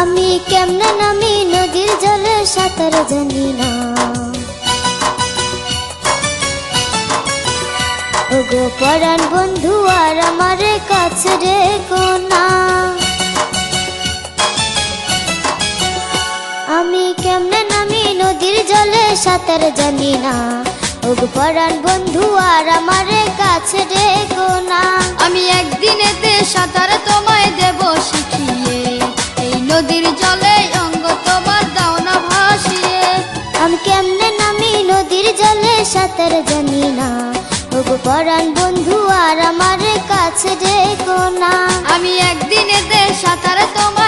আমি কেমনে নামি নদীর জলে সাঁতার জানি না। ওগো পরাণ বন্ধু আর আমার কাছে রেখো না। আমি কেমনে নামি নদীর জলে সাঁতার জানি না। ওগো পরাণ বন্ধু আর আমার কাছে রেখো না। আমি একদিনেতে সাঁতার তোমায় দেব শিখিয়ে, এই নদীর জলে অঙ্গ তোমার দাও না ভাসিয়ে। আমি কেমনে নামি নদীর জলে সাঁতার জানি না। ওগো পরাণ বন্ধু আর আমার কাছে রেখো না। আমি একদিনেতে সাঁতার তোমায়